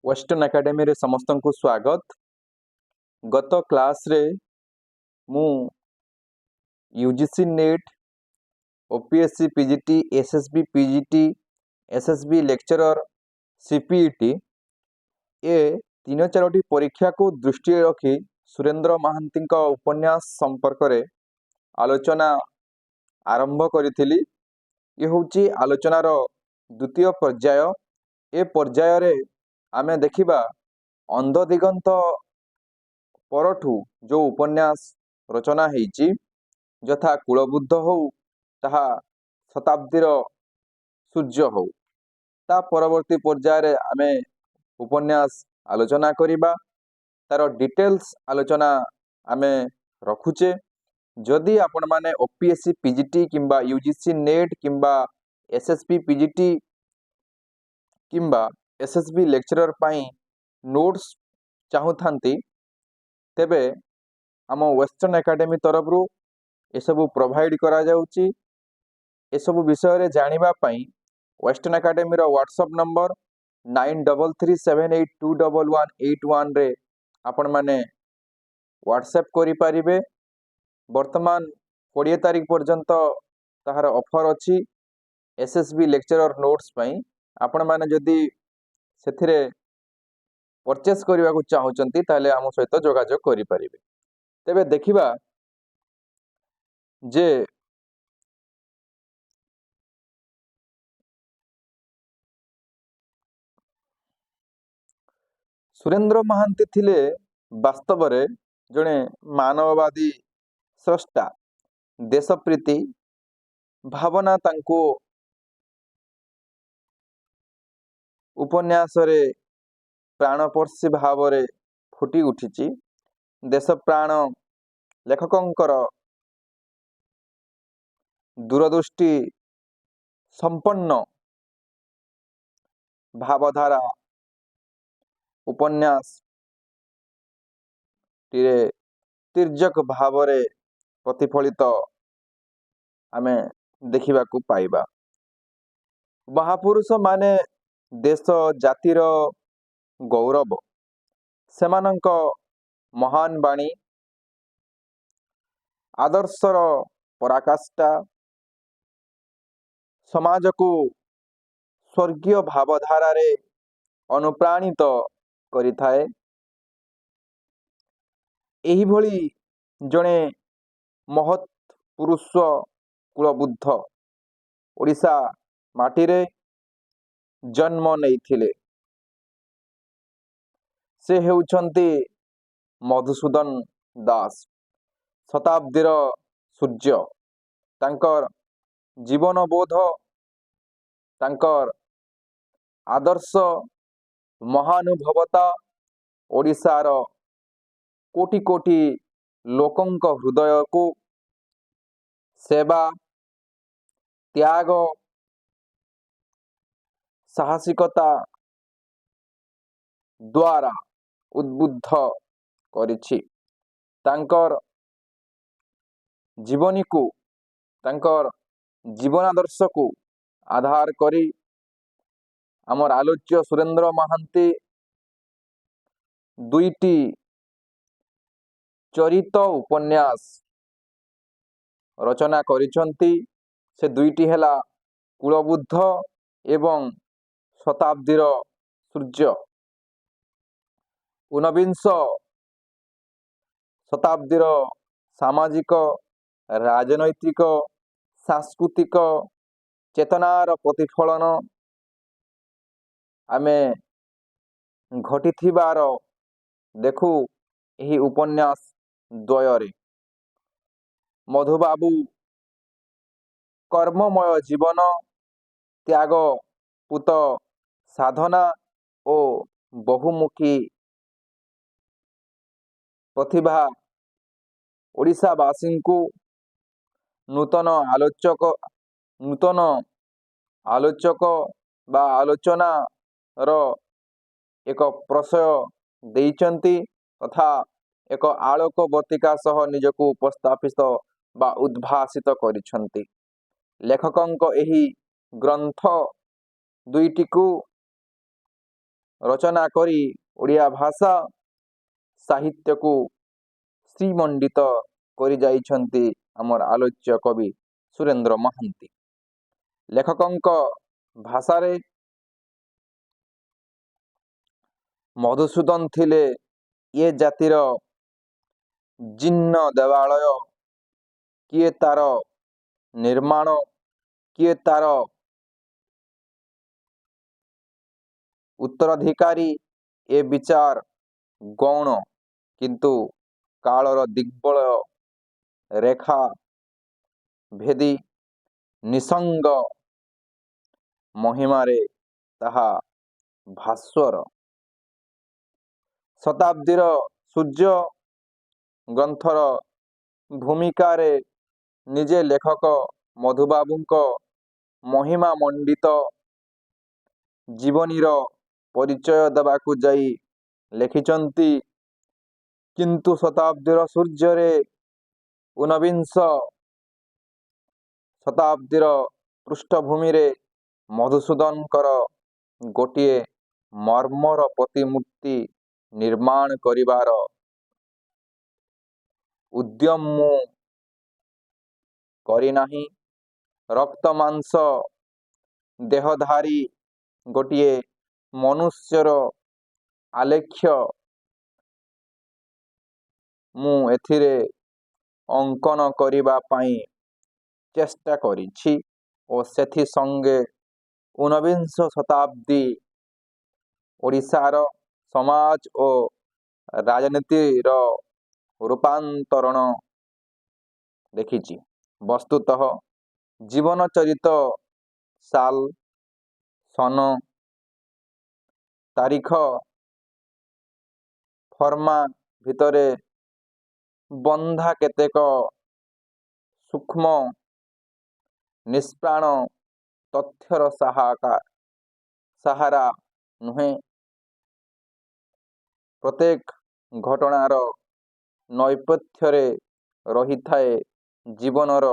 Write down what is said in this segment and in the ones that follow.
Western academy रे समस्त को स्वागत। गत क्लास रे मु UGC NET OPSC PGT SSB PGT SSB lecturer CPET ए तीन चारोटी परीक्षा को दृष्टि रखी सुरेंद्र महांती उपन्यास संपर्क रे आलोचना आरंभ करी। ये हूँ आलोचनार द्वितीय पर्याय। ए पर्याय रे आमे देखिबा अंध दिगंत परठू जो उपन्यास रचना हेची यथा कुलबुद्ध हो ताहा शताब्दीर सूर्य हो ता परवर्ती पर्याय आमे उपन्यास आलोचना करिबा तार डिटेल्स आलोचना आमे रखुचे। जदि आपण माने ओपीएससी पीजीटी किंबा यूजीसी नेट किंबा एसएसबी पीजीटी किंबा एसएसबी लेक्चरर पाई नोट्स चाहूथांती तेबे आम वेस्टर्न एकेडमी तरफ एसबू प्रोवाइड करा जाउची। एसबू विषय रे जानिबा पाई वेस्टर्न एकेडमी रो व्हाट्सएप नंबर 9337821181 रे आपण माने व्हाट्सएप करि पारिबे। वर्तमान 20 तारीख पर्यंत ताहार ऑफर अछि एसएसबी लेक्चरर नोट्स पाई। आपण माने जदि सेथिरे परचेस करबा को चाहउचंती ताले आम सहित जोगाजोग करि पारिबे। तेबे देखिबा जे सुरेंद्र महांती थिले वास्तव रे जणे मानववादी स्रष्टा। देशप्रीति भावना तांको उपन्यास रे प्राणपर्शी भाव रे फुटी उठिची। देश प्राण लेखकंकर दूरदृष्टि संपन्न भावधारा उपन्यास टीरे तिर्यक भाव रे प्रतिफलित आमे देखिबा को पाइबा। महापुरुष माने देश जातिर गौरव। सेमानंक महान बाणी आदर्शर पराकाष्ठा समाज को स्वर्गीय भावधारा रे अनुप्राणित करिथाए। एही भली जणे महत् पुरुष कुलबुद्ध ओडिशा माटी रे जन्म नैथिले। से हेउछंती मधुसूदन दास, शताब्दीर सूर्य। तांकर जीवन बोध तांकर आदर्श महानुभवता ओडिशार कोटि कोटि लोकंक हृदय को सेवा त्याग साहसिकता द्वारा उद्बुद्ध करिछि। तांकर जीवनी को तांकर जीवन आदर्श को आधार करी आमर आलोच्य सुरेंद्र महांती दुईटी चरित उपन्यास रचना करिछंती। से दुईटी हेला कुलबुद्ध एवं शताब्दीर सूर्य। 19 शताब्दीर सामाजिक राजनैतिक सांस्कृतिक चेतनार प्रतिफलन आमे घटिथिबार देखु एही उपन्यास द्वयरे। मधुबाबू कर्ममय जीवन त्याग पुत साधना ओ बहुमुखी प्रतिभा ओडिशावासी को नूतन आलोचक बा आलोचना रो एक प्रशय देइचंती तथा एक आलोक बतिका सह निजको उपस्थापित बा उद्भासित करिछंती। लेखकंक एही ग्रंथ दुईटी को ରଚନା କରି ଓଡ଼ିଆ ଭାଷା ସାହିତ୍ୟକୁ ଶ୍ରୀମଣ୍ଡିତ କରି ଯାଇଛନ୍ତି ଆମର ଆଲୋଚ୍ୟ କବି ସୁରେନ୍ଦ୍ର ମହାନ୍ତି। ଲେଖକଙ୍କ ଭାଷାରେ ମଧୁସୂଦନ ଥିଲେ ଏ ଜାତିର ଜୀର୍ଣ୍ଣ ଦେବାଳୟ, କିଏ ତାର ନିର୍ମାଣ, କିଏ ତାର ଉତ୍ତରାଧିକାରୀ, ଏ ବିଚାର ଗୌଣ, କିନ୍ତୁ କାଳର ଦିଗ୍ବଳୟ ରେଖା ଭେଦି ନିସଙ୍ଗ ମହିମାରେ ତାହା ଭାସ୍ୱର। ଶତାବ୍ଦୀର ସୂର୍ଯ୍ୟ ଗ୍ରନ୍ଥର ଭୂମିକାରେ ନିଜେ ଲେଖକ ମଧୁବାବୁଙ୍କ ମହିମା ମଣ୍ଡିତ ଜୀବନୀର ପରିଚୟ ଦେବାକୁ ଯାଇ ଲେଖିଛନ୍ତି, କିନ୍ତୁ ଶତାବ୍ଦୀର ସୂର୍ଯ୍ୟରେ ଊନବିଂଶ ଶତାବ୍ଦୀର ପୃଷ୍ଠଭୂମିରେ ମଧୁସୂଦନଙ୍କର ଗୋଟିଏ ମର୍ମର ପ୍ରତିମୂର୍ତ୍ତି ନିର୍ମାଣ କରିବାର ଉଦ୍ୟମ ମୁଁ କରିନାହିଁ। ରକ୍ତ ମାଂସ ଦେହଧାରୀ ଗୋଟିଏ ମନୁଷ୍ୟର ଆଲେଖ୍ୟ ମୁଁ ଏଥିରେ ଅଙ୍କନ କରିବା ପାଇଁ ଚେଷ୍ଟା କରିଛି ଓ ସେଥି ସଙ୍ଗେ ଊନବିଂଶ ଶତାବ୍ଦୀ ଓଡ଼ିଶାର ସମାଜ ଓ ରାଜନୀତିର ରୂପାନ୍ତରଣ ଦେଖିଛି। ବସ୍ତୁତଃ ଜୀବନ ଚରିତ ସାଲ, ସନ, ତାରିଖ, ଫର୍ମା ଭିତରେ ବନ୍ଧା କେତେକ ସୂକ୍ଷ୍ମ ନିଷ୍ପ୍ରାଣ ତଥ୍ୟର ସାହାରା ନୁହେଁ। ପ୍ରତ୍ୟେକ ଘଟଣାର ନୈପଥ୍ୟରେ ରହିଥାଏ ଜୀବନର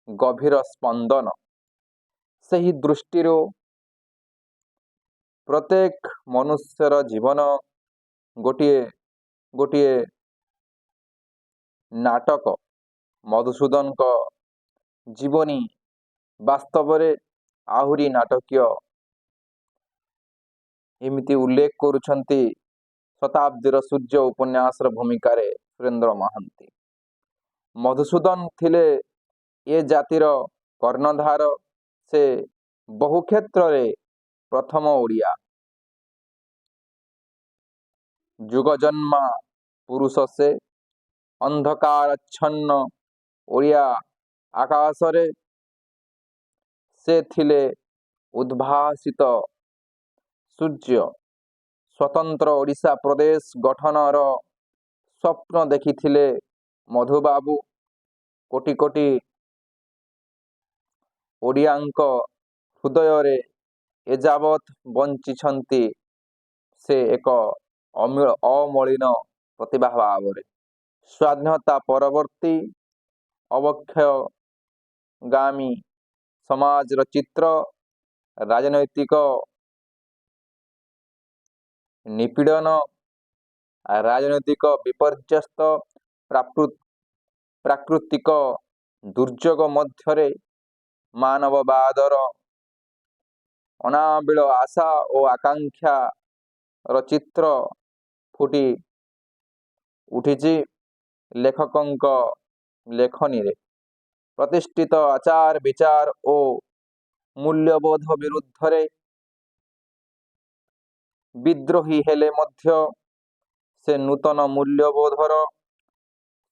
ଗଭୀର ସ୍ପନ୍ଦନ। ସେହି ଦୃଷ୍ଟିରୁ ପ୍ରତ୍ୟେକ ମନୁଷ୍ୟର ଜୀବନ ଗୋଟିଏ ଗୋଟିଏ ନାଟକ। ମଧୁସୂଦନଙ୍କ ଜୀବନୀ ବାସ୍ତବରେ ଆହୁରି ନାଟକୀୟ। ଏମିତି ଉଲ୍ଲେଖ କରୁଛନ୍ତି ଶତାବ୍ଦୀର ସୂର୍ଯ୍ୟ ଉପନ୍ୟାସର ଭୂମିକାରେ ସୁରେନ୍ଦ୍ର ମହାନ୍ତି। ମଧୁସୂଦନ ଥିଲେ ଏ ଜାତିର କର୍ଣ୍ଣଧାର। ସେ ବହୁ କ୍ଷେତ୍ରରେ ପ୍ରଥମ ଓଡ଼ିଆ। ଯୁଗଜନ୍ମା ପୁରୁଷ ସେ, ଅନ୍ଧକାରାଚ୍ଛନ୍ନ ଓଡ଼ିଆ ଆକାଶରେ ସେ ଥିଲେ ଉଦ୍ଭାସିତ ସୂର୍ଯ୍ୟ। ସ୍ୱତନ୍ତ୍ର ଓଡ଼ିଶା ପ୍ରଦେଶ ଗଠନର ସ୍ୱପ୍ନ ଦେଖିଥିଲେ ମଧୁବାବୁ। କୋଟି କୋଟି ଓଡ଼ିଆଙ୍କ ହୃଦୟରେ ଏଯାବତ୍ ବଞ୍ଚିଛନ୍ତି ସେ ଏକ ଅମଳିନ ପ୍ରତିଭା ଭାବରେ। ସ୍ୱାଧୀନତା ପରବର୍ତ୍ତୀ ଅବକ୍ଷୟଗାମୀ ସମାଜର ଚିତ୍ର, ରାଜନୈତିକ ନିପୀଡ଼ନ, ରାଜନୈତିକ ବିପର୍ଯ୍ୟସ୍ତ, ପ୍ରାକୃତିକ ଦୁର୍ଯୋଗ ମଧ୍ୟରେ ମାନବବାଦର ଅନାବିଳ ଆଶା ଓ ଆକାଂକ୍ଷାର ଚିତ୍ର ଫୁଟି ଉଠିଛି ଲେଖକଙ୍କ ଲେଖନୀରେ। ପ୍ରତିଷ୍ଠିତ ଆଚାର ବିଚାର ଓ ମୂଲ୍ୟବୋଧ ବିରୁଦ୍ଧରେ ବିଦ୍ରୋହୀ ହେଲେ ମଧ୍ୟ ସେ ନୂତନ ମୂଲ୍ୟବୋଧର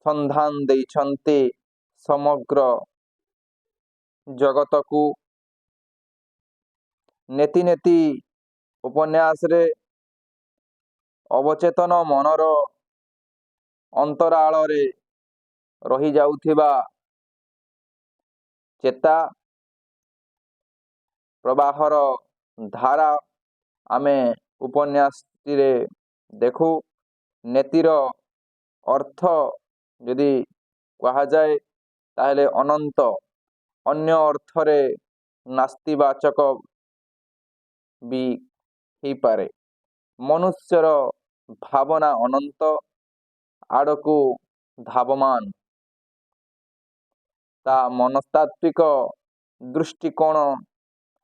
ସନ୍ଧାନ ଦେଇଛନ୍ତି ସମଗ୍ର ଜଗତକୁ। ନେତି ନେତି ଉପନ୍ୟାସରେ ଅବଚେତନ ମନର ଅନ୍ତରାଳରେ ରହିଯାଉଥିବା ଚେତା ପ୍ରବାହର ଧାରା ଆମେ ଉପନ୍ୟାସଟିରେ ଦେଖୁ। ନେତିର ଅର୍ଥ ଯଦି କୁହାଯାଏ ତାହେଲେ ଅନନ୍ତ, ଅନ୍ୟ ଅର୍ଥରେ ନାସ୍ତିବାଚକ ବି ହେଇପାରେ। ମନୁଷ୍ୟର ଭାବନା ଅନନ୍ତ ଆଡ଼କୁ ଧାବମାନ। ତା ମନସ୍ତାତ୍ତ୍ୱିକ ଦୃଷ୍ଟିକୋଣ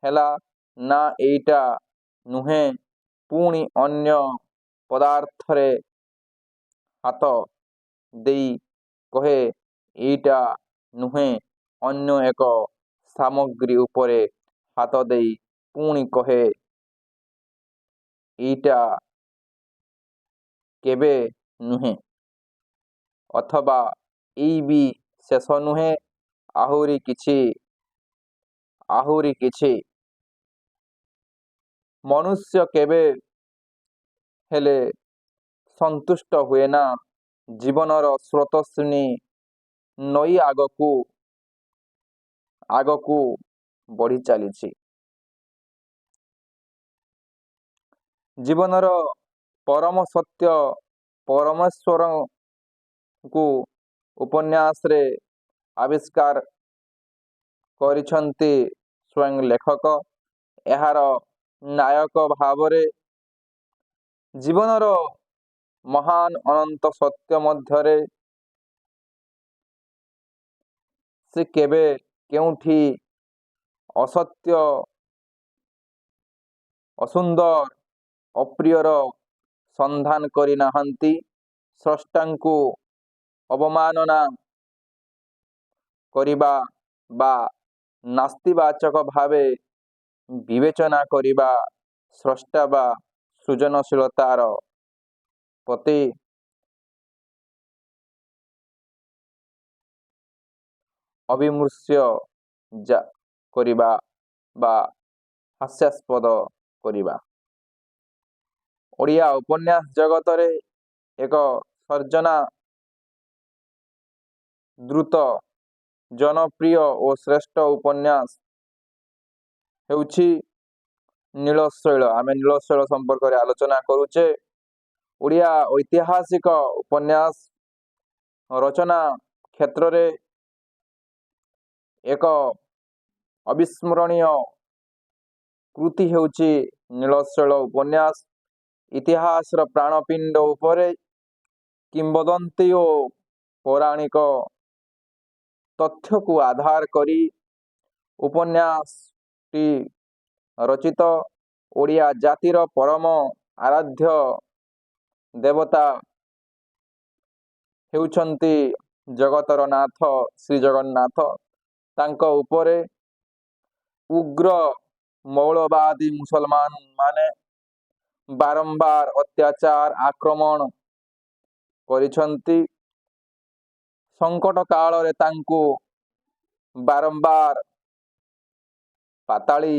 ହେଲା ନା ଏଇଟା ନୁହେଁ, ପୁଣି ଅନ୍ୟ ପଦାର୍ଥରେ ହାତ ଦେଇ କହେ ଏଇଟା ନୁହେଁ, ଅନ୍ୟ ଏକ ସାମଗ୍ରୀ ଉପରେ ହାତ ଦେଇ ପୁଣି କହେ ଏଇଟା କେବେ ନୁହେଁ, ଅଥବା ଏଇ ବି ଶେଷ ନୁହେଁ, ଆହୁରି କିଛି। ମନୁଷ୍ୟ କେବେ ହେଲେ ସନ୍ତୁଷ୍ଟ ହୁଏ ନା। ଜୀବନର ସ୍ରୋତସ୍ୱିନୀ ନଈ ଆଗକୁ ବଢ଼ି ଚାଲିଛି। ଜୀବନର ପରମ ସତ୍ୟ ପରମେଶ୍ୱରଙ୍କୁ ଉପନ୍ୟାସରେ ଆବିଷ୍କାର କରିଛନ୍ତି ସ୍ୱୟଂ ଲେଖକ। ଏହାର ନାୟକ ଭାବରେ ଜୀବନର ମହାନ ଅନନ୍ତ ସତ୍ୟ ମଧ୍ୟରେ ସେ କେବେ କେଉଁଠି ଅସତ୍ୟ, ଅସୁନ୍ଦର, ଅପ୍ରିୟର ସନ୍ଧାନ କରି ନାହାନ୍ତି। ସ୍ରଷ୍ଟାଙ୍କୁ ଅବମାନନା କରିବା ବା ନାସ୍ତିବାଚକ ଭାବେ ବିବେଚନା କରିବା ସ୍ରଷ୍ଟା ବା ସୃଜନଶୀଳତାର ପ୍ରତି ଅବିମୃଶ୍ୟ କରିବା ବା ହାସ୍ୟାସ୍ପଦ କରିବା। ଓଡ଼ିଆ ଉପନ୍ୟାସ ଜଗତରେ ଏକ ସର୍ଜନା ଦ୍ରୁତ, ଜନପ୍ରିୟ ଓ ଶ୍ରେଷ୍ଠ ଉପନ୍ୟାସ ହେଉଛି ନୀଳଶୈଳ। ଆମେ ନୀଳଶୈଳ ସମ୍ପର୍କରେ ଆଲୋଚନା କରୁଛେ। ଓଡ଼ିଆ ଐତିହାସିକ ଉପନ୍ୟାସ ରଚନା କ୍ଷେତ୍ରରେ ଏକ ଅବିସ୍ମରଣୀୟ କୃତି ହେଉଛି ନୀଳଶୈଳ ଉପନ୍ୟାସ। ଇତିହାସର ପ୍ରାଣପିଣ୍ଡ ଉପରେ କିମ୍ବଦନ୍ତୀ ଓ ପୌରାଣିକ ତଥ୍ୟକୁ ଆଧାର କରି ଉପନ୍ୟାସଟି ରଚିତ। ଓଡ଼ିଆ ଜାତିର ପରମ ଆରାଧ୍ୟ ଦେବତା ହେଉଛନ୍ତି ଜଗତର ନାଥ ଶ୍ରୀଜଗନ୍ନାଥ। ତାଙ୍କ ଉପରେ ଉଗ୍ର ମୌଳବାଦୀ ମୁସଲମାନମାନେ ବାରମ୍ବାର ଅତ୍ୟାଚାର, ଆକ୍ରମଣ କରିଛନ୍ତି। ସଙ୍କଟ କାଳରେ ତାଙ୍କୁ ବାରମ୍ବାର ପାତାଳି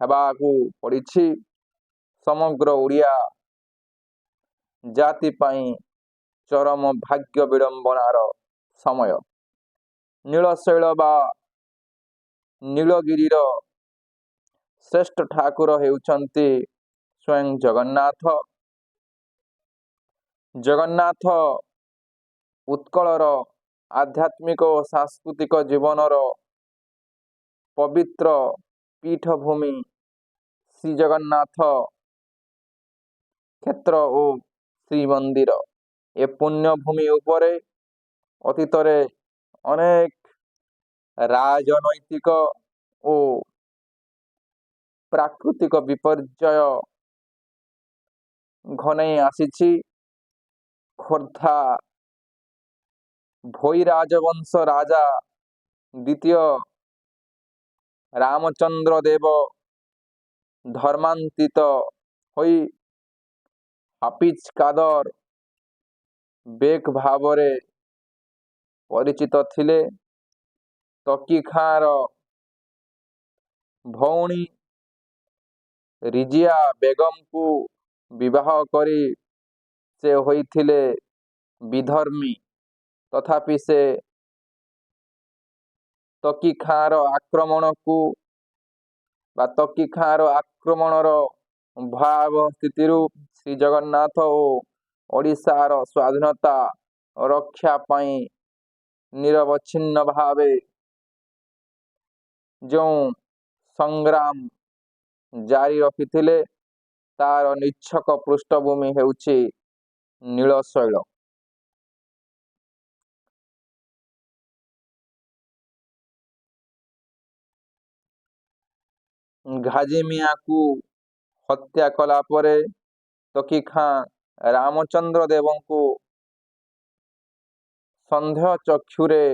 ହେବାକୁ ପଡ଼ିଛି। ସମଗ୍ର ଓଡ଼ିଆ ଜାତି ପାଇଁ ଚରମ ଭାଗ୍ୟ ବିଡ଼ମ୍ବନାର ସମୟ। ନୀଳଶୈଳ ବା ନୀଳଗିରିର ଶ୍ରେଷ୍ଠ ଠାକୁର ହେଉଛନ୍ତି ସ୍ୱୟଂ ଜଗନ୍ନାଥ। ଜଗନ୍ନାଥ ଉତ୍କଳର ଆଧ୍ୟାତ୍ମିକ ଓ ସାଂସ୍କୃତିକ ଜୀବନର ପବିତ୍ର ପୀଠଭୂମି। ଶ୍ରୀଜଗନ୍ନାଥ କ୍ଷେତ୍ର ଓ ଶ୍ରୀମନ୍ଦିର। ଏ ପୁଣ୍ୟଭୂମି ଉପରେ ଅତୀତରେ ଅନେକ ରାଜନୈତିକ ଓ ପ୍ରାକୃତିକ ବିପର୍ଯ୍ୟୟ ଘନେଇ ଆସିଛି। ଖୋର୍ଦ୍ଧା ଭୋଇ ରାଜବଂଶ ରାଜା ଦ୍ୱିତୀୟ ରାମଚନ୍ଦ୍ର ଦେବ ଧର୍ମାନ୍ତିତ ହୋଇ ହାଫିଜ କାଦର ବେଗ ଭାବରେ ପରିଚିତ ଥିଲେ। ତକି ଖାଁର ଭଉଣୀ ରିଜିଆ ବେଗମକୁ ବିବାହ କରି ସେ ହୋଇଥିଲେ ବିଧର୍ମୀ। ତଥାପି ସେ ତକି ଖାଁର ଆକ୍ରମଣର ଭୟାବହ ସ୍ଥିତିରୁ ଶ୍ରୀଜଗନ୍ନାଥ ଓ ଓଡ଼ିଶାର ସ୍ୱାଧୀନତା ରକ୍ଷା ପାଇଁ ନିରବଚ୍ଛିନ୍ନ ଭାବେ ଯେଉଁ ସଂଗ୍ରାମ ଜାରି ରଖିଥିଲେ, तार निच्छक पृष्ठभूमि हेउछि नीलशैल। घाजी मियाँ को हत्या कला परे तकी खां रामचंद्र देव को सन्देह चक्षुरे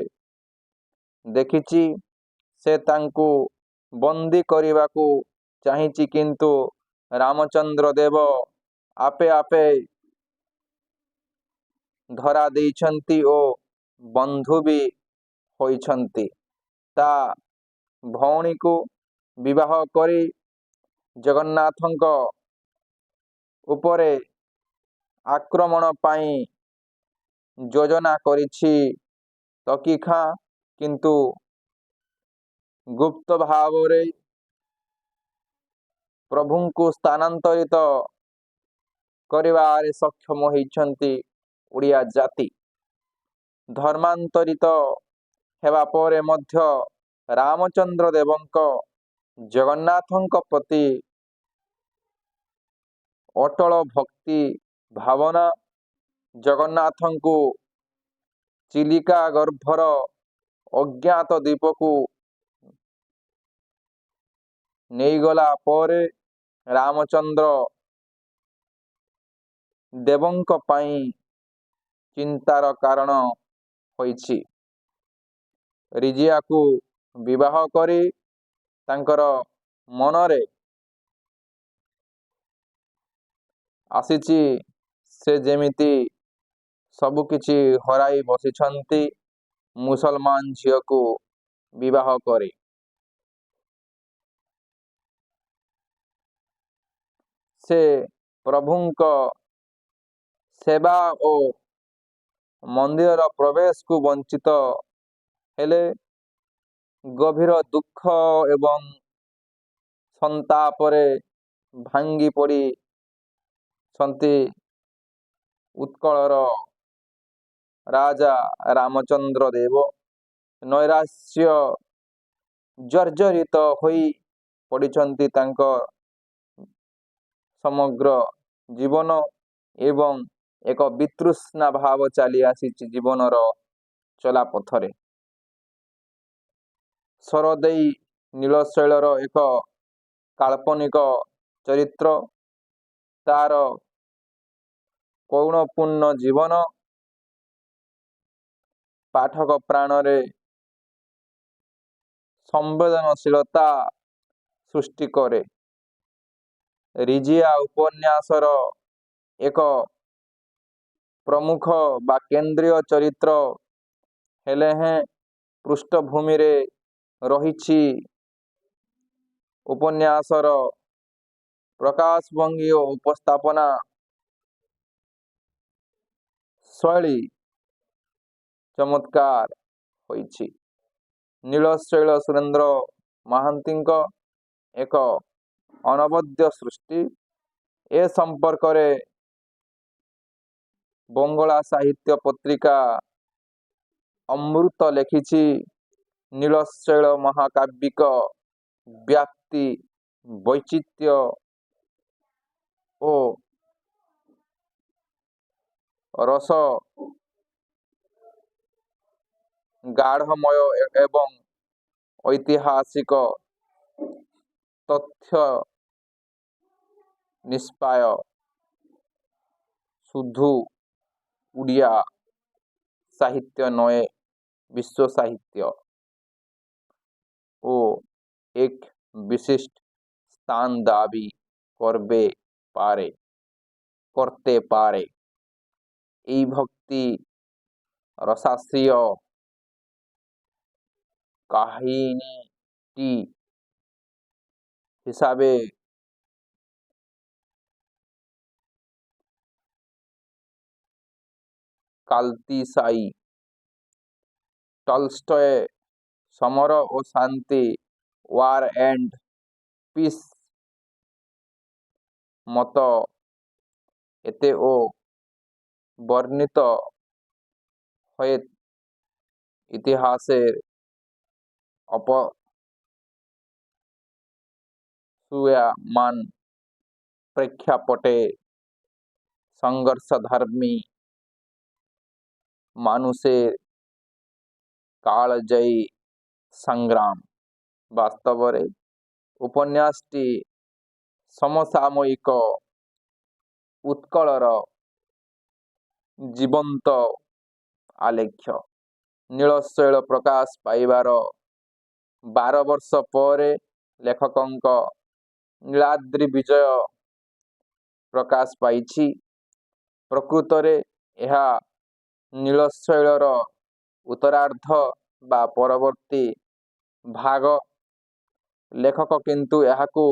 देखिछि। से तांकु बंदी करने चाहिए किंतु रामचंद्र देव आपे आपे धरा देइछन्ति ओ बंधु भी होइछन्ति। ता भौणी को विवाह करी जगन्नाथଙ୍କ उपरे आक्रमण पाई योजना करिछि तकी खां, किंतु गुप्त भावरे प्रभु को स्थानांतरित करिवारे सक्षम होइछन्ति ओडिया जाति। धर्मांतरित हेबा परे मध्य रामचंद्र देवଙ୍କ जगन्नाथଙ୍କ प्रति अटल भक्ति भावना जगन्नाथଙ୍କୁ चिलिका गर्भर अज्ञात द्वीप को नेइगला परे रामचंद्र देवଙ୍କ ପାଇଁ चिंतार कारण होइछि। रिजिया को विवाह करी तांकर मनरे आसीछि से जेमिति सबुकिछि हराई बसिछन्ति मुसलमान झियो को विवाह करी। से प्रभुଙ୍କ सेवा और मंदिर प्रवेश को वंचित हेले गभीर दुख एवं संतापरे भांगी पड़ी सन्ति उत्कलर राजा रामचंद्र देव। नैराश्य जर्जरित होई पड़िछन्ति तांकर समग्र जीवन एवं एक वितृष्णा भाव चली आसी जीवनर चला पथरे। सरदेई नीलशैलर एक काल्पनिक चरित्र, तार करुणपूर्ण जीवन पाठक प्राण रे संवेदनशीलता सृष्टि करे। रिजिया उपन्यासर एक प्रमुख बा केंद्रीय चरित्र हेले हैं पृष्ठभूमि रे रहिछि उपन्यासर प्रकाशभंगी और उपस्थापना शैली चमत्कार होइछि। नीलशैल सुरेंद्र महांतीଙ୍କ एक अनवद्य सृष्टि। ए संपर्क रे बंगला साहित्य पत्रिका अमृत लेखिछि। नीलशैल महाकाव्यिक व्याप्ति वैचित्र्य ओ रस गाढ़मय एवं ऐतिहासिक तथ्य निष्पाय शुद्धु उड़िया साहित्य नए विश्व साहित्य ओ एक विशिष्ट स्थान दाबी करते पारे। এই भक्ति रसाश्रिय काहिनीटी हिसाबे काल्तिसाई टलस्टय समर और शांति वार एंड पीस मत एते ओ वर्णित हये इतिहासेर अपसूया मान প্রেক্ষাপটে সংঘর্ষধর্মী মানুষের কালজয়ী সংগ্রাম। বাস্তବରେ ଉପନ୍ୟାସଟି ସମସାମୟିକ ଉତ୍କଳର ଜୀବନ୍ତ ଆଲେଖ୍ୟ। ନୀଳଶୈଳ ପ୍ରକାଶ ପାଇବାର 12 ବର୍ଷ ପରେ ଲେଖକଙ୍କ ନୀଳାଦ୍ରି ବିଜୟ ପ୍ରକାଶ ପାଇଛି। ପ୍ରକୃତରେ ଏହା ନୀଳଶୈଳର ଉତ୍ତରାର୍ଦ୍ଧ ବା ପରବର୍ତ୍ତୀ ଭାଗ। ଲେଖକ କିନ୍ତୁ ଏହାକୁ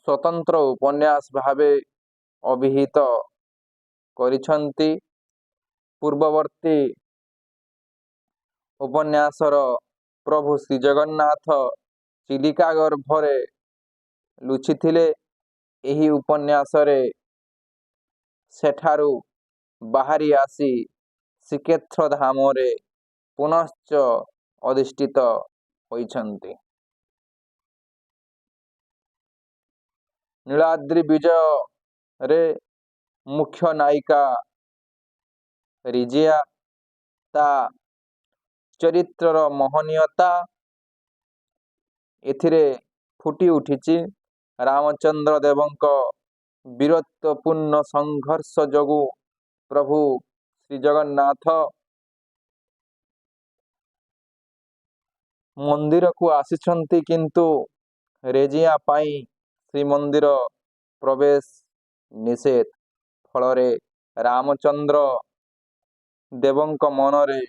ସ୍ୱତନ୍ତ୍ର ଉପନ୍ୟାସ ଭାବେ ଅଭିହିତ କରିଛନ୍ତି। ପୂର୍ବବର୍ତ୍ତୀ ଉପନ୍ୟାସର ପ୍ରଭୁ ଶ୍ରୀଜଗନ୍ନାଥ ଚିଲିକା ଗର୍ଭରେ ଲୁଚିଥିଲେ। ଏହି ଉପନ୍ୟାସରେ ସେଠାରୁ ବାହାରି ଆସି ଶ୍ରୀକ୍ଷେତ୍ର ଧାମରେ ପୁନଶ୍ଚ ଅଧିଷ୍ଠିତ ହୋଇଛନ୍ତି। ନୀଳାଦ୍ରି ବିଜୟରେ ମୁଖ୍ୟ ନାୟିକା ରିଜିଆ। ତା ଚରିତ୍ରର ମହନୀୟତା ଏଥିରେ ଫୁଟି ଉଠିଛି। ରାମଚନ୍ଦ୍ର ଦେବଙ୍କ ବୀରତ୍ୱପୂର୍ଣ୍ଣ ସଂଘର୍ଷ ଯୋଗୁଁ ପ୍ରଭୁ ଶ୍ରୀଜଗନ୍ନାଥ ମନ୍ଦିରକୁ ଆସିଛନ୍ତି, କିନ୍ତୁ ରେଜିଆ ପାଇଁ ଶ୍ରୀମନ୍ଦିର ପ୍ରବେଶ ନିଷେଧ। ଫଳରେ ରାମଚନ୍ଦ୍ର ଦେବଙ୍କ ମନରେ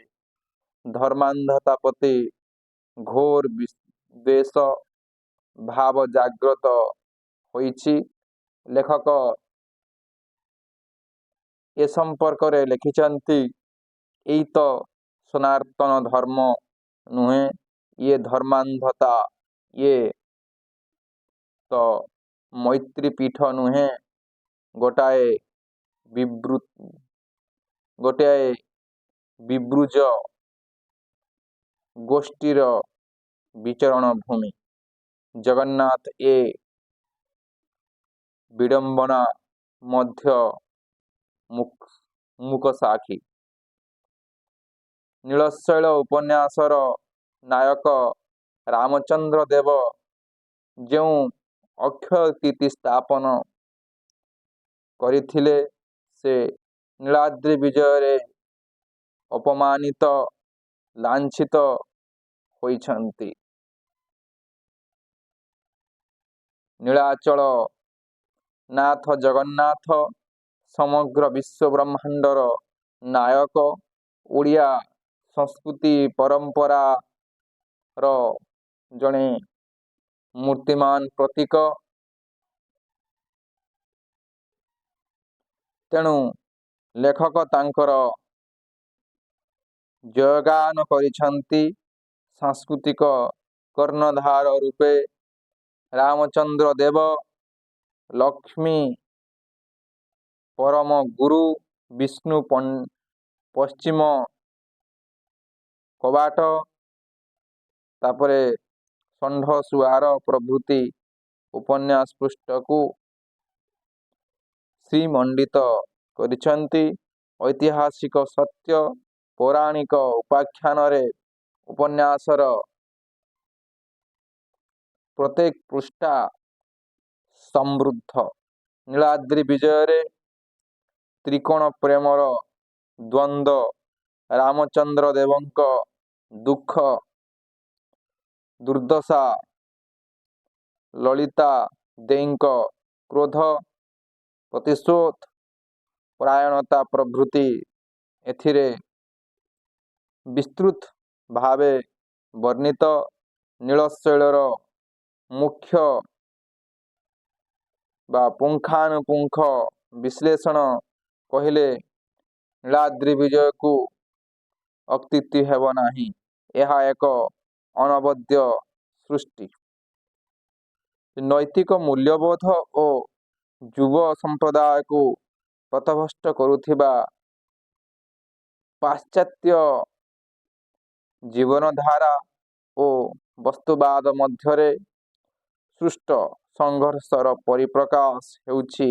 ଧର୍ମାନ୍ଧତା ପ୍ରତି ଘୋର ବିଦ୍ୱେଷ ଭାବ ଜାଗ୍ରତ ହୋଇଛି। ଲେଖକ ଏ ସମ୍ପର୍କରେ ଲେଖିଛନ୍ତି, ଏଇ ତ ସନାତନ ଧର୍ମ ନୁହେଁ, ଇଏ ଧର୍ମାନ୍ଧତା, ଇଏ ତ ମୈତ୍ରୀ ପୀଠ ନୁହେଁ, ଗୋଟାଏ ବିବୃଜ ଗୋଷ୍ଠୀର ବିଚରଣ ଭୂମି। ଜଗନ୍ନାଥ ଏ ବିଡ଼ମ୍ବନା ମଧ୍ୟ ମୂକ ସାକ୍ଷୀ। ନୀଳଶୈଳ ଉପନ୍ୟାସର ନାୟକ ରାମଚନ୍ଦ୍ର ଦେବ ଯେଉଁ ଅକ୍ଷୟ କୀର୍ତ୍ତି ସ୍ଥାପନ କରିଥିଲେ, ସେ ନୀଳାଦ୍ରି ବିଜୟରେ ଅପମାନିତ ଲାଞ୍ଛିତ ହୋଇଛନ୍ତି। ନୀଳାଚଳ ନାଥ ଜଗନ୍ନାଥ ସମଗ୍ର ବିଶ୍ୱ ବ୍ରହ୍ମାଣ୍ଡର ନାୟକ। ଓଡ଼ିଆ ସଂସ୍କୃତି ପରମ୍ପରାର ଜଣେ ମୂର୍ତ୍ତିମାନ ପ୍ରତୀକ। ତେଣୁ ଲେଖକ ତାଙ୍କର ଜୟଗାନ କରିଛନ୍ତି। ସାଂସ୍କୃତିକ କର୍ଣ୍ଣଧାର ରୂପେ ରାମଚନ୍ଦ୍ର ଦେବ, ଲକ୍ଷ୍ମୀ ପରମ ଗୁରୁ, ବିଷ୍ଣୁ ପଶ୍ଚିମ କବାଟ, ତାପରେ ଷଣ୍ଢ ସୁଆର ପ୍ରଭୃତି ଉପନ୍ୟାସ ପୃଷ୍ଠକୁ ଶ୍ରୀମଣ୍ଡିତ କରିଛନ୍ତି। ଐତିହାସିକ ସତ୍ୟ, ପୌରାଣିକ ଉପାଖ୍ୟାନରେ ଉପନ୍ୟାସର ପ୍ରତ୍ୟେକ ପୃଷ୍ଠା ସମୃଦ୍ଧ। ନୀଳାଦ୍ରି ବିଜୟରେ ତ୍ରିକୋଣ ପ୍ରେମର ଦ୍ୱନ୍ଦ୍ୱ, ରାମଚନ୍ଦ୍ର ଦେବଙ୍କ ଦୁଃଖ ଦୁର୍ଦ୍ଦଶା, ଲଳିତା ଦେଈଙ୍କ କ୍ରୋଧ, ପ୍ରତିଶୋଧ ପରାୟଣତା ପ୍ରଭୃତି ଏଥିରେ ବିସ୍ତୃତ ଭାବେ ବର୍ଣ୍ଣିତ। ନୀଳଶୈଳର ମୁଖ୍ୟ ବା ପୁଙ୍ଖାନୁପୁଙ୍ଖ ବିଶ୍ଳେଷଣ କହିଲେ ନୀଳାଦ୍ରି ବିଜୟକୁ ଅତ୍ୟୁକ୍ତି ହେବ ନାହିଁ। ଏହା ଏକ ଅନବଦ୍ୟ ସୃଷ୍ଟି। ନୈତିକ ମୂଲ୍ୟବୋଧ ଓ ଯୁବ ସମ୍ପ୍ରଦାୟକୁ ପଥଭ୍ରଷ୍ଟ କରୁଥିବା ପାଶ୍ଚାତ୍ୟ ଜୀବନଧାରା ଓ ବସ୍ତୁବାଦ ମଧ୍ୟରେ ସୃଷ୍ଟ ସଂଘର୍ଷର ପରିପ୍ରକାଶ ହେଉଛି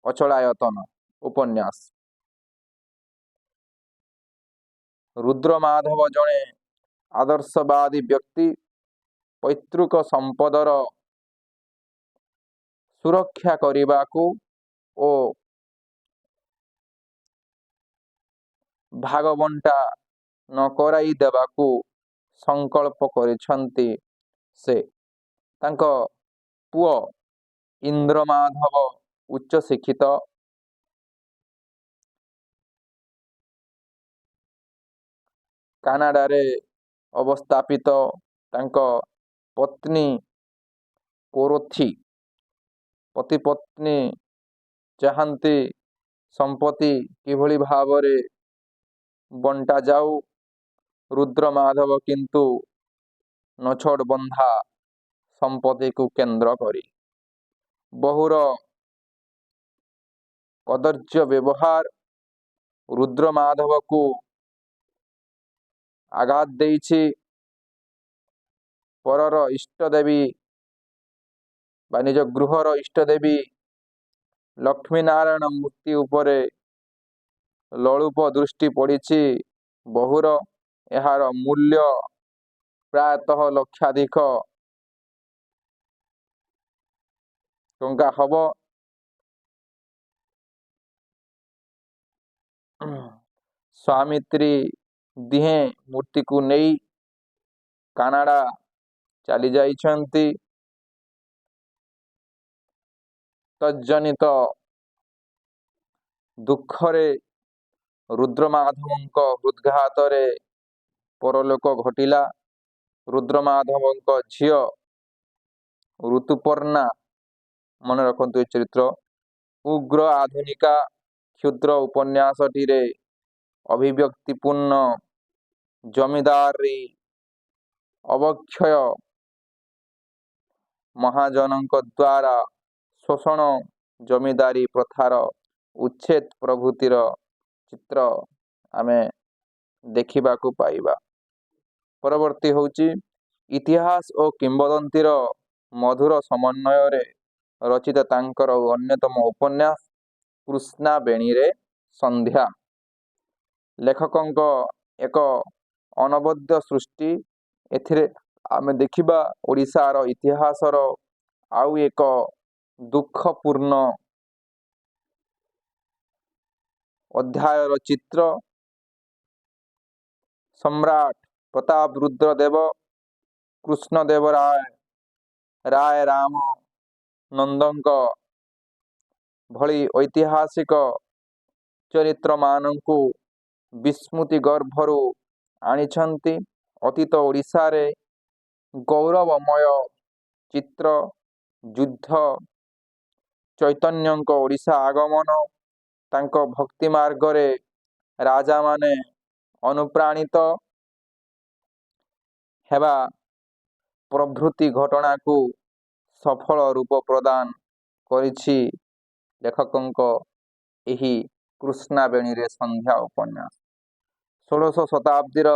ଅଚଳାୟତନ ଉପନ୍ୟାସ। ରୁଦ୍ରମାଧବ ଜଣେ ଆଦର୍ଶବାଦୀ ବ୍ୟକ୍ତି। ପୈତୃକ ସମ୍ପଦର ସୁରକ୍ଷା କରିବାକୁ ଓ ଭାଗବଣ୍ଟା ନ କରାଇ ଦେବାକୁ ସଂକଳ୍ପ କରିଛନ୍ତି ସେ। ତାଙ୍କ ପୁଅ ଇନ୍ଦ୍ରମାଧବ ଉଚ୍ଚଶିକ୍ଷିତ। କାନାଡ଼ାରେ ଅବସ୍ଥାପିତ। ତାଙ୍କ ପତ୍ନୀ କୋରୋଥି। ପତି ପତ୍ନୀ ଚାହାନ୍ତି ସମ୍ପତ୍ତି କିଭଳି ଭାବରେ ବଣ୍ଟା ଯାଉ। ରୁଦ୍ରମାଧବ କିନ୍ତୁ ନଛୋଡ଼ ବନ୍ଧା ସମ୍ପତ୍ତିକୁ କେନ୍ଦ୍ର କରି ବହୁର କଦର୍ଯ୍ୟ ବ୍ୟବହାର ରୁଦ୍ରମାଧବକୁ ଆଘାତ ଦେଇଛି। ପରର ଇଷ୍ଟଦେବୀ ବା ନିଜ ଗୃହର ଇଷ୍ଟଦେବୀ ଲକ୍ଷ୍ମୀନାରାୟଣ ମୂର୍ତ୍ତି ଉପରେ ଲୋଲୁପ ଦୃଷ୍ଟି ପଡ଼ିଛି ବହୁର। ଏହାର ମୂଲ୍ୟ ପ୍ରାୟତଃ ଲକ୍ଷାଧିକ ଟଙ୍କା ହେବ। ସ୍ୱାମୀ ସ୍ତ୍ରୀ ଦିହେଁ ମୂର୍ତ୍ତିକୁ ନେଇ କାନାଡ଼ା ଚାଲି ଯାଇଛନ୍ତି। ତଜ୍ଜନିତ ଦୁଃଖରେ ରୁଦ୍ରମାଧବଙ୍କ ହୃଦଘାତରେ ପରଲୋକ ଘଟିଲା। ରୁଦ୍ରମାଧବଙ୍କ ଝିଅ ଋତୁପର୍ଣ୍ଣା, ମନେ ରଖନ୍ତୁ ଏ ଚରିତ୍ର, ଉଗ୍ର ଆଧୁନିକା। କ୍ଷୁଦ୍ର ଉପନ୍ୟାସଟିରେ ଅଭିବ୍ୟକ୍ତିପୂର୍ଣ୍ଣ ଜମିଦାରୀ ଅବକ୍ଷୟ, ମହାଜନଙ୍କ ଦ୍ୱାରା ଶୋଷଣ, ଜମିଦାରୀ ପ୍ରଥାର ଉଚ୍ଛେଦ ପ୍ରଭୃତିର ଚିତ୍ର ଆମେ ଦେଖିବାକୁ ପାଇବା। ପରବର୍ତ୍ତୀ ହେଉଛି ଇତିହାସ ଓ କିମ୍ବଦନ୍ତୀର ମଧୁର ସମନ୍ୱୟରେ ରଚିତ ତାଙ୍କର ଅନ୍ୟତମ ଉପନ୍ୟାସ କୃଷ୍ଣାବେଣୀରେ ସନ୍ଧ୍ୟା। ଲେଖକଙ୍କ ଏକ ଅନବଦ୍ୟ ସୃଷ୍ଟି। ଏଥିରେ ଆମେ ଦେଖିବା ଓଡ଼ିଶାର ଇତିହାସର ଆଉ ଏକ ଦୁଃଖପୂର୍ଣ୍ଣ ଅଧ୍ୟାୟର ଚିତ୍ର। ସମ୍ରାଟ ପ୍ରତାପରୁଦ୍ର ଦେବ, କୃଷ୍ଣଦେବରାୟ, ରାୟ ରାମ ନନ୍ଦଙ୍କ ଭଳି ଐତିହାସିକ ଚରିତ୍ରମାନଙ୍କୁ ବିସ୍ମୃତି ଗର୍ଭରୁ ଆଣିଛନ୍ତି। ଅତୀତ ଓଡ଼ିଶାରେ ଗୌରବମୟ ଚିତ୍ର। ଯୁଦ୍ଧ ଚୈତନ୍ୟଙ୍କ ଓଡ଼ିଶା ଆଗମନ, ତାଙ୍କ ଭକ୍ତି ମାର୍ଗରେ ରାଜାମାନେ ଅନୁପ୍ରାଣିତ ହେବା ପ୍ରଭୃତି ଘଟଣାକୁ ସଫଳ ରୂପ ପ୍ରଦାନ କରିଛି ଲେଖକଙ୍କ ଏହି କୃଷ୍ଣାବେଣୀରେ ସନ୍ଧ୍ୟା ଉପନ୍ୟାସ। ଷୋଡ଼ଶ ଶତାବ୍ଦୀର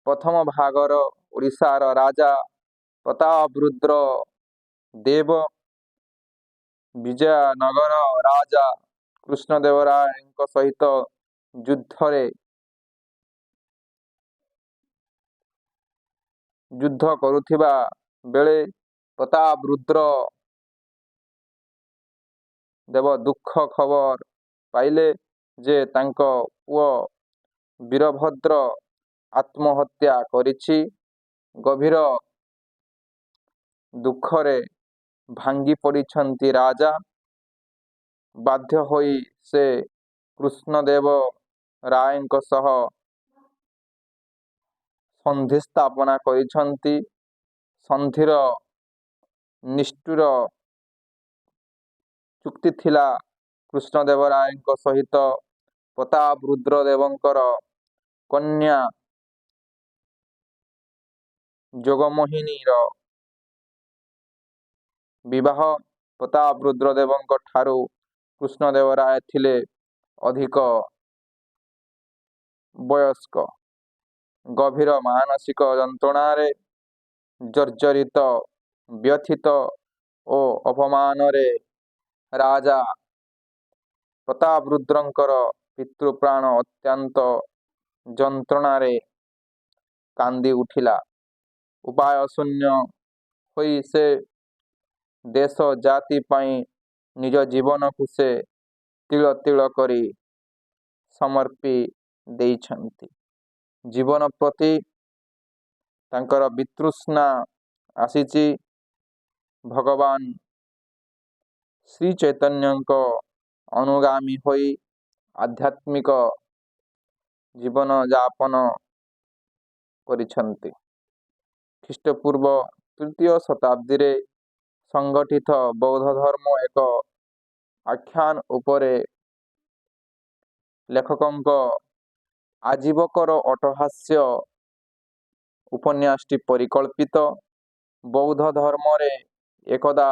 ପ୍ରଥମ ଭାଗର ଓଡ଼ିଶାର ରାଜା ପ୍ରତାପରୁଦ୍ର ଦେବ ବିଜୟନଗର ରାଜା କୃଷ୍ଣଦେବରାୟଙ୍କ ସହିତ ଯୁଦ୍ଧ କରୁଥିବା ବେଳେ ପ୍ରତାପରୁଦ୍ର ଦେବ ଦୁଃଖ ଖବର ପାଇଲେ ଯେ ତାଙ୍କ ପୁଅ ବୀରଭଦ୍ର ଆତ୍ମହତ୍ୟା କରିଛି। ଗଭୀର ଦୁଃଖରେ ଭାଙ୍ଗି ପଡ଼ିଛନ୍ତି ରାଜା। ବାଧ୍ୟ ହୋଇ ସେ କୃଷ୍ଣଦେବରାୟଙ୍କ ସହ ସନ୍ଧି ସ୍ଥାପନା କରିଛନ୍ତି। ସନ୍ଧିର ନିଷ୍ଠୁର ଚୁକ୍ତି ଥିଲା କୃଷ୍ଣଦେବରାୟଙ୍କ ସହିତ ପ୍ରତାପରୁଦ୍ର ଦେବଙ୍କର କନ୍ୟା ଯୋଗମୋହିନୀର ବିବାହ। ପ୍ରତାପରୁଦ୍ର ଦେବଙ୍କ ଠାରୁ କୃଷ୍ଣଦେବରାୟ ଥିଲେ ଅଧିକ ବୟସ୍କ। ଗଭୀର ମାନସିକ ଯନ୍ତ୍ରଣାରେ ଜର୍ଜରିତ ବ୍ୟଥିତ ଓ ଅପମାନରେ ରାଜା ପ୍ରତାପରୁଦ୍ରଙ୍କର ପିତୃପ୍ରାଣ ଅତ୍ୟନ୍ତ ଯନ୍ତ୍ରଣାରେ କାନ୍ଦି ଉଠିଲା। ଉପାୟ ଶୂନ୍ୟ ହୋଇ ସେ ଦେଶ ଜାତି ପାଇଁ ନିଜ ଜୀବନକୁ ସେ ତିଳ ତିଳ କରି ସମର୍ପି ଦେଇଛନ୍ତି। ଜୀବନ ପ୍ରତି ତାଙ୍କର ବିତୃଷ୍ଣା ଆସିଛି। ଭଗବାନ ଶ୍ରୀ ଚୈତନ୍ୟଙ୍କ ଅନୁଗାମୀ ହୋଇ ଆଧ୍ୟାତ୍ମିକ ଜୀବନ ଯାପନ କରିଛନ୍ତି। ଖ୍ରୀଷ୍ଟପୂର୍ବ 3ୟ ଶତାବ୍ଦୀରେ ସଂଗଠିତ ବୌଦ୍ଧ ଧର୍ମ ଏକ ଆଖ୍ୟାନ ଉପରେ ଲେଖକଙ୍କ ଆଜୀବକର ଅଟ୍ଟହାସ୍ୟ ଉପନ୍ୟାସଟି ପରିକଳ୍ପିତ। ବୌଦ୍ଧ ଧର୍ମରେ ଏକଦା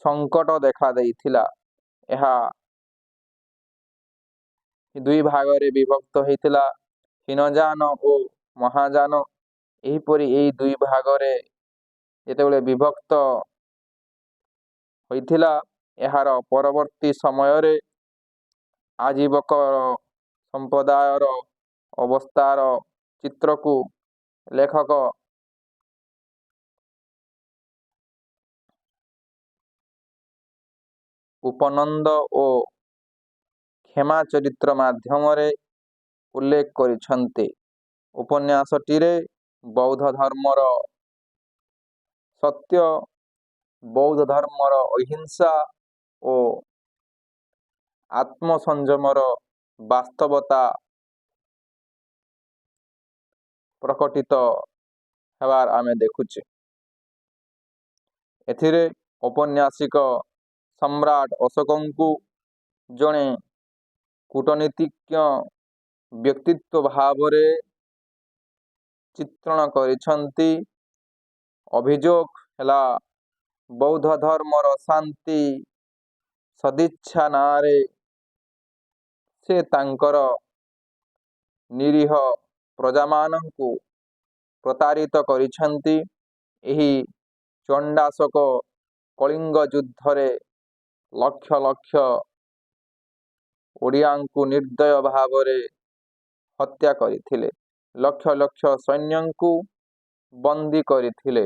ସଂକଟ ଦେଖା ଦେଇଥିଲା। ଏହା ଦୁଇ ଭାଗରେ ବିଭକ୍ତ ହୋଇଥିଲା, ହୀନଯାନ ଓ ମହାଯାନ। ଏହିପରି ଏହି ଦୁଇ ଭାଗରେ ଯେତେବେଳେ ବିଭକ୍ତ ହୋଇଥିଲା, ଏହାର ପରବର୍ତ୍ତୀ ସମୟରେ ଆଜୀବକ ସମ୍ପ୍ରଦାୟର ଅବସ୍ଥାର ଚିତ୍ରକୁ ଲେଖକ ଉପନନ୍ଦ ଓ କ୍ଷମା ଚରିତ୍ର ମାଧ୍ୟମରେ ଉଲ୍ଲେଖ କରିଛନ୍ତି। ଉପନ୍ୟାସଟିରେ ବୌଦ୍ଧ ଧର୍ମର ସତ୍ୟ, ବୌଦ୍ଧ ଧର୍ମର ଅହିଂସା ଓ ଆତ୍ମସଂଯମର ବାସ୍ତବତା ପ୍ରକଟିତ ହେବାର ଆମେ ଦେଖୁଛେ। ଏଥିରେ ଔପନ୍ୟାସିକ ସମ୍ରାଟ ଅଶୋକଙ୍କୁ ଜଣେ କୂଟନୀତିଜ୍ଞ ବ୍ୟକ୍ତିତ୍ୱ ଭାବରେ ଚିତ୍ରଣ କରିଛନ୍ତି। ଅଭିଯୋଗ ହେଲା, ବୌଦ୍ଧ ଧର୍ମର ଶାନ୍ତି ସଦିଚ୍ଛା ନାଁରେ ସେ ତାଙ୍କର ନିରୀହ ପ୍ରଜାମାନଙ୍କୁ ପ୍ରତାରିତ କରିଛନ୍ତି। ଏହି ଚଣ୍ଡାଶୋକ କଳିଙ୍ଗ ଯୁଦ୍ଧରେ ଲକ୍ଷ ଲକ୍ଷ ଓଡ଼ିଆଙ୍କୁ ନିର୍ଦ୍ଦୟ ଭାବରେ ହତ୍ୟା କରିଥିଲେ। ଲକ୍ଷ ଲକ୍ଷ ସୈନ୍ୟଙ୍କୁ ବନ୍ଦୀ କରିଥିଲେ।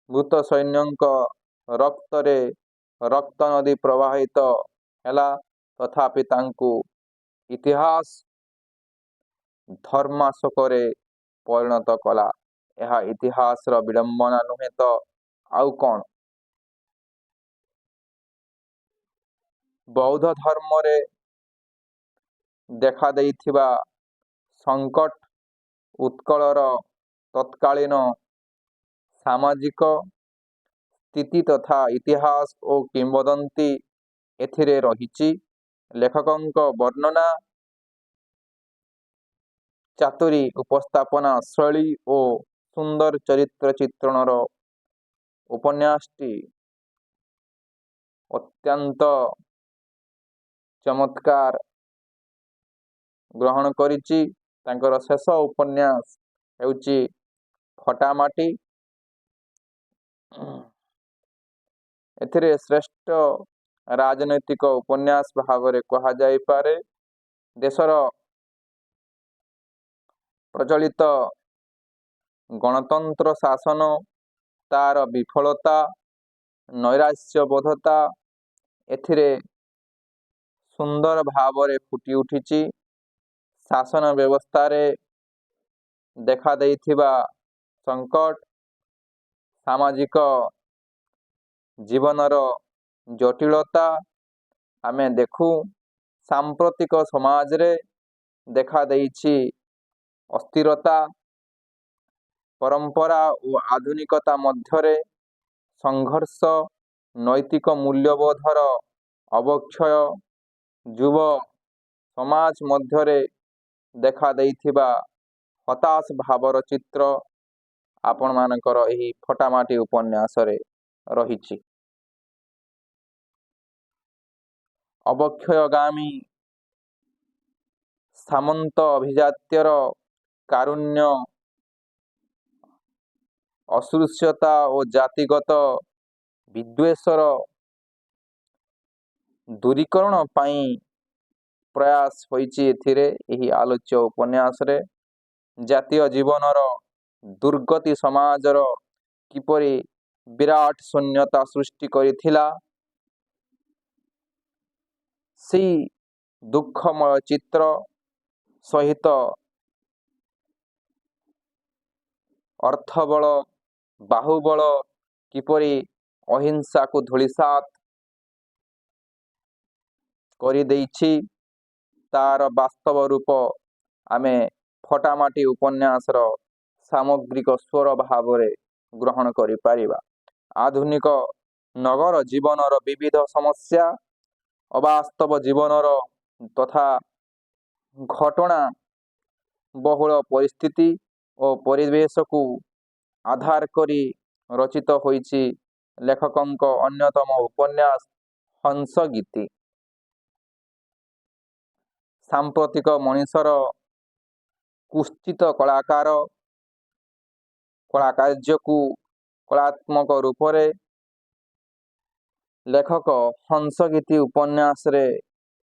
ମୃତ ସୈନ୍ୟଙ୍କ ରକ୍ତରେ ରକ୍ତ ନଦୀ ପ୍ରବାହିତ ହେଲା, ତଥାପି ତାଙ୍କୁ ଇତିହାସ ଧର୍ମାଶୋକରେ ପରିଣତ କଲା। ଏହା ଇତିହାସର ବିଡ଼ମ୍ବନା ନୁହେଁ ତ ଆଉ କ'ଣ? ବୌଦ୍ଧ ଧର୍ମରେ ଦେଖା ଦେଇଥିବା ସଂକଟ ଉତ୍କଳର ତତ୍କାଳୀନ ସାମାଜିକ ସ୍ଥିତି ତଥା ଇତିହାସ ଓ କିମ୍ବଦନ୍ତୀ ଏଥିରେ ରହିଛି। ଲେଖକଙ୍କ ବର୍ଣ୍ଣନା ଚାତୁରୀ, ଉପସ୍ଥାପନା ଶୈଳୀ ଓ ସୁନ୍ଦର ଚରିତ୍ର ଚିତ୍ରଣର ଉପନ୍ୟାସଟି ଅତ୍ୟନ୍ତ ଚମତ୍କାର ଗ୍ରହଣ କରିଛି। ତାଙ୍କର ଶେଷ ଉପନ୍ୟାସ ହେଉଛି ଫଟାମାଟି। ଏଥିରେ ଶ୍ରେଷ୍ଠ ରାଜନୈତିକ ଉପନ୍ୟାସ ଭାବରେ କୁହାଯାଇପାରେ। ଦେଶର ପ୍ରଚଳିତ ଗଣତନ୍ତ୍ର ଶାସନ, ତାର ବିଫଳତା, ନୈରାଶ୍ୟବୋଧତା ଏଥିରେ ସୁନ୍ଦର ଭାବରେ ଫୁଟି ଉଠିଛି। ଶାସନ ବ୍ୟବସ୍ଥାରେ ଦେଖା ଦେଇଥିବା ସଂକଟ, ସାମାଜିକ ଜୀବନର ଜଟିଳତା ଆମେ ଦେଖୁ। ସାମ୍ପ୍ରତିକ ସମାଜରେ ଦେଖା ଦେଇଛି ଅସ୍ଥିରତା, ପରମ୍ପରା ଓ ଆଧୁନିକତା ମଧ୍ୟରେ ସଂଘର୍ଷ, ନୈତିକ ମୂଲ୍ୟବୋଧର ଅବକ୍ଷୟ, ଯୁବ ସମାଜ ମଧ୍ୟରେ ଦେଖା ଦେଇଥିବା ହତାଶ ଭାବର ଚିତ୍ର ଆପଣମାନଙ୍କର ଏହି ଫଟାମାଟି ଉପନ୍ୟାସରେ ରହିଛି। ଅବକ୍ଷୟଗାମୀ ସାମନ୍ତ ଅଭିଜାତ୍ୟର କାରୁଣ୍ୟ अस्पृश्यता और जातिगत विद्वेषर दूरीकरण पाई प्रयास होइछि एही आलोच्य उपन्यास रे। जातीय जीवनर दुर्गति समाजर किपरि विराट शून्यता सृष्टि करिथिला सेई दुःखमय चित्र सहित अर्थबल बाहुबल किपरि अहिंसा को धूलिसात करि देइछि तार वास्तव रूप आमे फटामाटी उपन्यासर सामग्रिक स्वर भावरे ग्रहण करि पारिबा। आधुनिक नगर जीवनर विविध समस्या अवास्तव जीवनर तथा घटना बहुल परिस्थिति और परिवेश को आधार करी रचित होइछि लेखकंक अन्यतम उपन्यास हंसगीति। सांप्रतिक मनीषर कुष्ठित कलाकार्य को कलात्मक रूप रे लेखक हंसगीति उपन्यास रे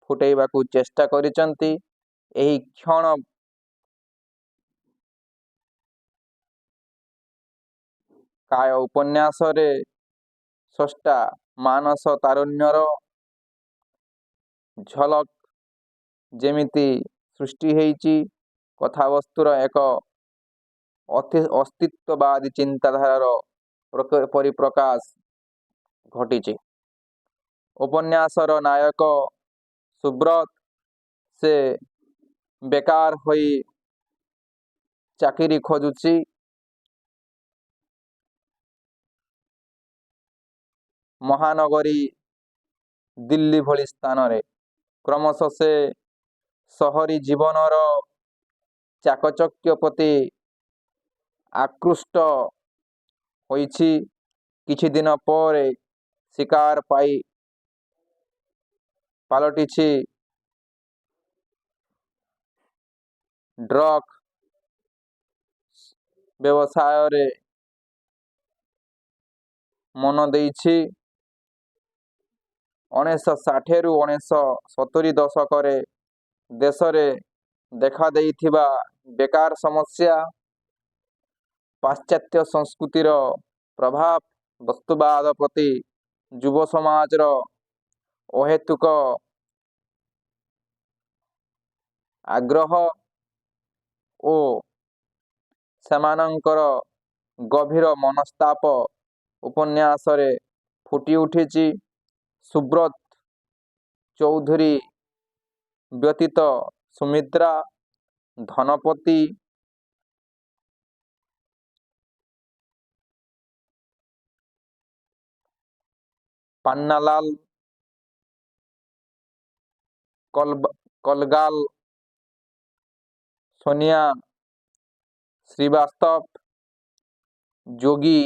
फुटेइबा को चेष्टा करिसंती। एही क्षण काय उपन्यास रे स्रष्टा मानस तारुण्यर झलक जेमिति सृष्टि हेइछि कथावस्तुर एक अस्तित्ववादी चिंताधारार परिप्रकाश घटिछि। उपन्यासर नायक सुब्रत से बेकार होई चाकरी खोजुछि। महानगरी दिल्ली भली स्थान रे क्रमश से शहरी जीवनर चाकचक्य प्रति आकृष्ट होइछि। किछि दिन पर शिकार पाई पालटिछि ड्रग व्यवसाय रे मन देइछि। 1960 रु 1970 दशक रे देश रे देखा देइथिबा बेकार समस्या, पाश्चात्य संस्कृतिर प्रभाव, वस्तुवाद प्रति युव समाजर अहेतुक आग्रह और सेमानंकर गभीर मनस्ताप उपन्यास रे फुटी उठिछि। सुब्रत चौधरी व्यतीत सुमित्रा, धनपति, पन्नालाल, कलगाल, सोनिया श्रीवास्तव, जोगी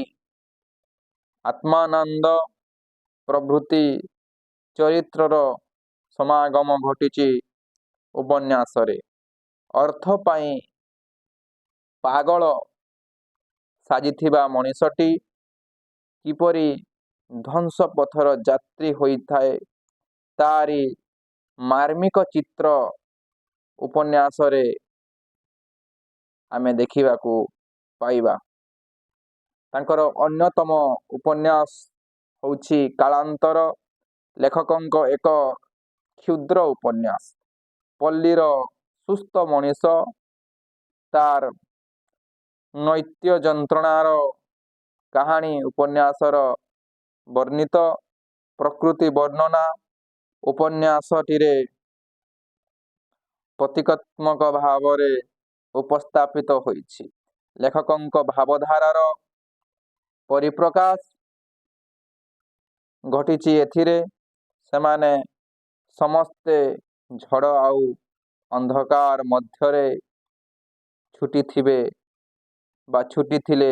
आत्मानंद प्रभृति चरित्रर समागम घटिछि उपन्यास रे। अर्थ पाई पागल साजिथिबा मनीषटी किपरि ध्वंस पथर यात्री होइथाए तारी मार्मिक चित्र उपन्यास रे आमे देखिबा को पाइबा। तांकर अन्यतम उपन्यास होछि कालांतर। लेखकंक एक क्षुद्र उपन्यास पल्लीर सुस्थ मनीष तार नैत्य जंत्रणार कहानी उपन्यासर वर्णित प्रकृति वर्णना उपन्यासटीरे प्रतीकात्मक भावरे उपस्थापित होइछि। लेखकंक भावधारार परिप्रकाश घटिछि एथिरे। सेमाने समस्ते झड़ आउ अंधकार मध्यरे छुटी थिबे बा छुटी थिले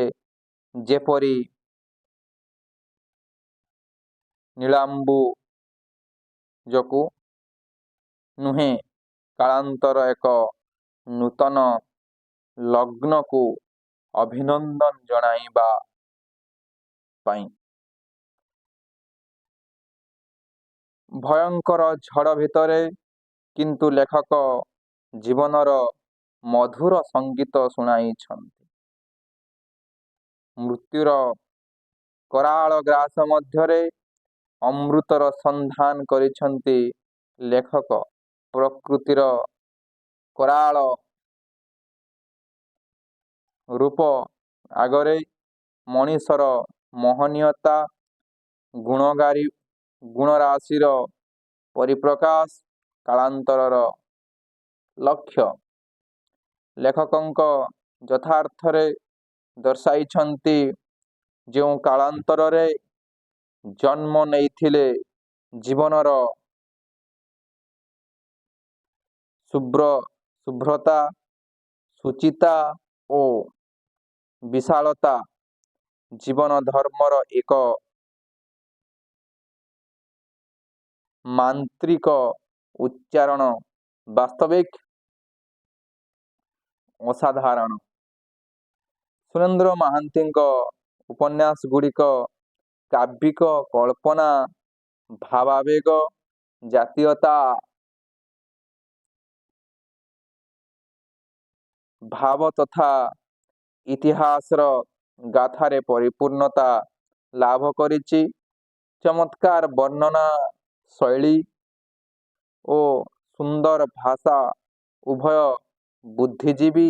जेपरी नीलांबु जकु नुहे कालांतर एक नूतन लग्न को अभिनंदन जनाइबा ପାଇଁ। ଭୟଙ୍କର ଝଡ଼ ଭିତରେ କିନ୍ତୁ ଲେଖକ ଜୀବନର ମଧୁର ସଙ୍ଗୀତ ଶୁଣାଇଛନ୍ତି। ମୃତ୍ୟୁର କରାଳ ଗ୍ରାସ ମଧ୍ୟରେ ଅମୃତର ସନ୍ଧାନ କରିଛନ୍ତି ଲେଖକ। ପ୍ରକୃତିର କରାଳ ରୂପ ଆଗରେ ମଣିଷର ମହନୀୟତା ଗୁଣରାଶିର ପରିପ୍ରକାଶ କାଳାନ୍ତରର ଲକ୍ଷ୍ୟ। ଲେଖକଙ୍କ ଯଥାର୍ଥରେ ଦର୍ଶାଇଛନ୍ତି ଯେଉଁ କାଳାନ୍ତରରେ ଜନ୍ମ ନେଇଥିଲେ ଜୀବନର ଶୁଭ୍ରତା ସୁଚିତା ଓ ବିଶାଳତା ଜୀବନ ଧର୍ମର ଏକ ମାନ୍ତ୍ରିକ ଉଚ୍ଚାରଣ ବାସ୍ତବିକ ଅସାଧାରଣ। ସୁରେନ୍ଦ୍ର ମହାନ୍ତିଙ୍କ ଉପନ୍ୟାସ ଗୁଡ଼ିକ କାବ୍ୟିକ କଳ୍ପନା ଭାବାବେଗ ଜାତୀୟତା ଭାବ ତଥା ଇତିହାସର ଗାଥାରେ ପରିପୂର୍ଣ୍ଣତା ଲାଭ କରିଛି। ଚମତ୍କାର ବର୍ଣ୍ଣନା ଶୈଳୀ ଓ ସୁନ୍ଦର ଭାଷା ଉଭୟ ବୁଦ୍ଧିଜୀବୀ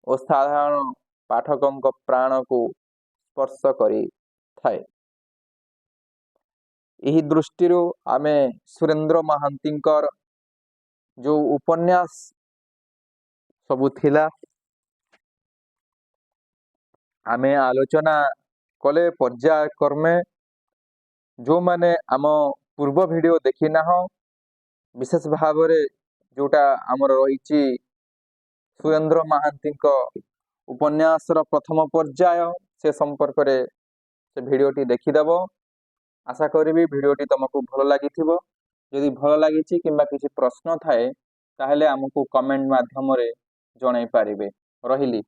ଓ ସାଧାରଣ ପାଠକଙ୍କ ପ୍ରାଣକୁ ସ୍ପର୍ଶ କରିଥାଏ। ଏହି ଦୃଷ୍ଟିରୁ ଆମେ ସୁରେନ୍ଦ୍ର ମହାନ୍ତିଙ୍କର ଯେଉଁ ଉପନ୍ୟାସ ସବୁ ଥିଲା ଆମେ ଆଲୋଚନା କଲେ ପର୍ଯ୍ୟାୟକ୍ରମେ। ଯେଉଁମାନେ ଆମ ପୂର୍ବ ଭିଡ଼ିଓ ଦେଖିନାହଁ ବିଶେଷ ଭାବରେ ଯେଉଁଟା ଆମର ରହିଛି ସୁରେନ୍ଦ୍ର ମହାନ୍ତିଙ୍କ ଉପନ୍ୟାସର ପ୍ରଥମ ପର୍ଯ୍ୟାୟ ସେ ସମ୍ପର୍କରେ ସେ ଭିଡ଼ିଓଟି ଦେଖିଦେବ। ଆଶା କରିବି ଭିଡ଼ିଓଟି ତୁମକୁ ଭଲ ଲାଗିଥିବ। ଯଦି ଭଲ ଲାଗିଛି କିମ୍ବା କିଛି ପ୍ରଶ୍ନ ଥାଏ ତାହେଲେ ଆମକୁ କମେଣ୍ଟ ମାଧ୍ୟମରେ ଜଣାଇ ପାରିବେ। ରହିଲି।